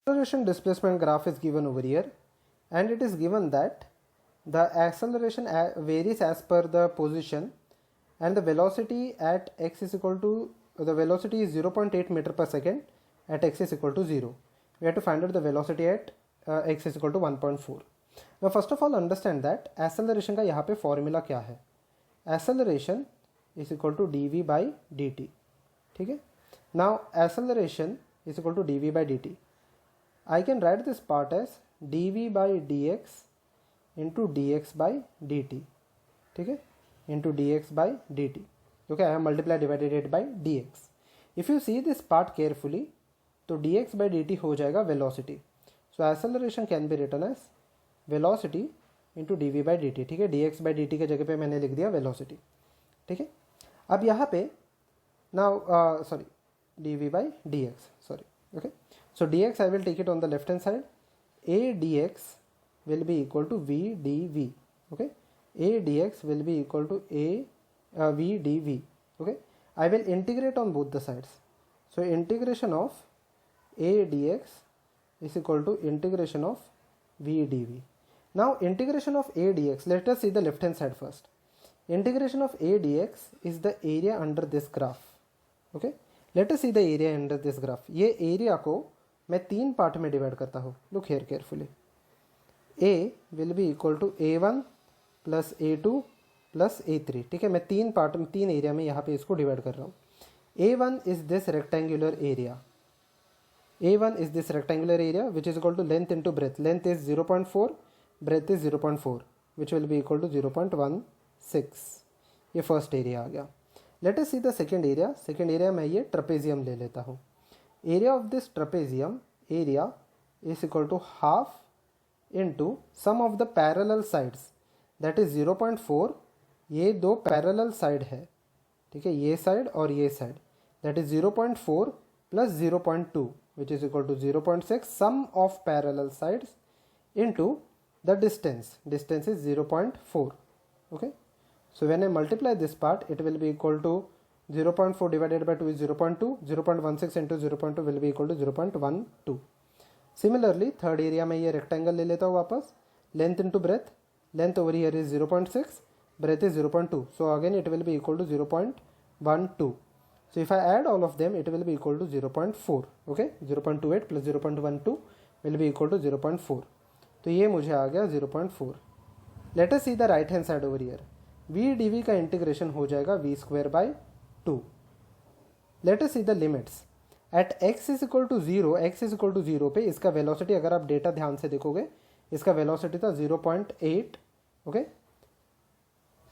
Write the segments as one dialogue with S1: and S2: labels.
S1: Acceleration displacement graph is given over here, and it is given that the acceleration varies as per the position, and the velocity at x is equal to, the velocity is 0.8 meter per second at x is equal to 0. We have to find out the velocity at x is equal to 1.4. Now first of all understand that acceleration का यहाँ पे formula क्या है. Acceleration is equal to dv by dt. ठीक है. Now acceleration is equal to dv by dt. I can write this part as dv by dx into dx by dt. ठीक है, into dx by dt. Okay, I have multiplied divided it by dx. If you see this part carefully, तो dx by dt हो जाएगा velocity. So acceleration can be written as velocity into dv by dt. ठीक है, dx by dt के जगह पे मैंने लिख दिया velocity. ठीक है, अब यहाँ पे now sorry dv by dx, sorry. Okay, so dx I will take it on the left hand side. A dx will be equal to v dv. Okay, a dx will be equal to v dv. Okay, I will integrate on both the sides. So integration of a dx is equal to integration of v dv. Now integration of a dx, let us see the left hand side first. Integration of a dx is the area under this graph. Okay, let us see the area under this graph. ये area को मैं तीन part में divide करता हूँ. Look here carefully. A will be equal to a1 plus a2 plus a3. ठीक है, मैं तीन पार्ट में, तीन एरिया में यहाँ पे इसको डिवाइड कर रहा हूँ. A1 is this rectangular area. A1 is this rectangular area which is equal to length into breadth. Length is 0.4, breadth is 0.4, which will be equal to 0.16. ये फर्स्ट एरिया आ गया. Let us see the second area. Second area मैं ये trapezium ले लेता हूँ. Area of this trapezium area is equal to half into sum of the parallel sides, that is 0.4. ये दो parallel side है, ठीक है, ये side और ये side, that is 0.4 plus 0.2 which is equal to 0.6. sum of parallel sides into the distance. Distance is 0.4. Okay, so when I multiply this part, it will be equal to 0.4 divided by 2 is 0.2. 0.16 into 0.2 will be equal to 0.12. Similarly, third area में ये rectangle ले लेता हूँ वापस. Length into breadth. Length over here is 0.6. Breadth is 0.2. So again it will be equal to 0.12. So if I add all of them, it will be equal to 0.4. Okay, 0.28 plus 0.12 will be equal to 0.4. तो ये मुझे आ गया 0.4. Let us see the right hand side over here. v dv का integration हो जाएगा v square by 2. Let us see the limits. At x is equal to 0, x is equal to 0 पे इसका velocity, अगर आप डेटा ध्यान से देखोगे, इसका वेलोसिटी था 0.8. Okay,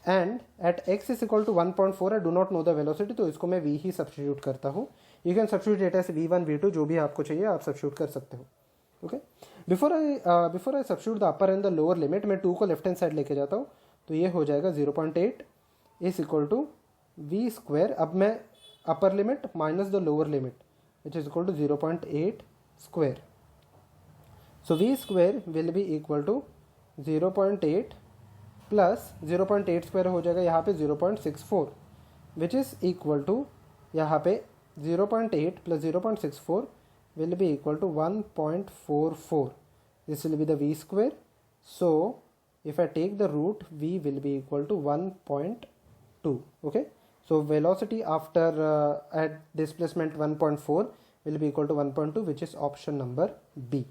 S1: and at x is equal to 1.4, I do not know the velocity, तो इसको मैं v ही सब्स्टिट्यूट करता हूँ. You can substitute it as v1 v2, जो भी आपको चाहिए आप सब्स्टिट्यूट कर सकते हो. Okay, before I substitute the upper and the lower limit, मैं 2 को लेफ्ट हैंड साइड लेके जाता हूँ, तो ये हो जाएगा 0.8 is equal to v square. अब मैं upper limit minus the lower limit which is equal to 0.8 square. So v square will be equal to 0.8 plus 0.8 square हो जाएगा यहाँ पे 0.64, which is equal to, यहाँ पे 0.8 plus 0.64 will be equal to 1.44. This will be the v square. So if I take the root, v will be equal to 1.2. Okay, so velocity after at displacement 1.4 will be equal to 1.2, which is option number B.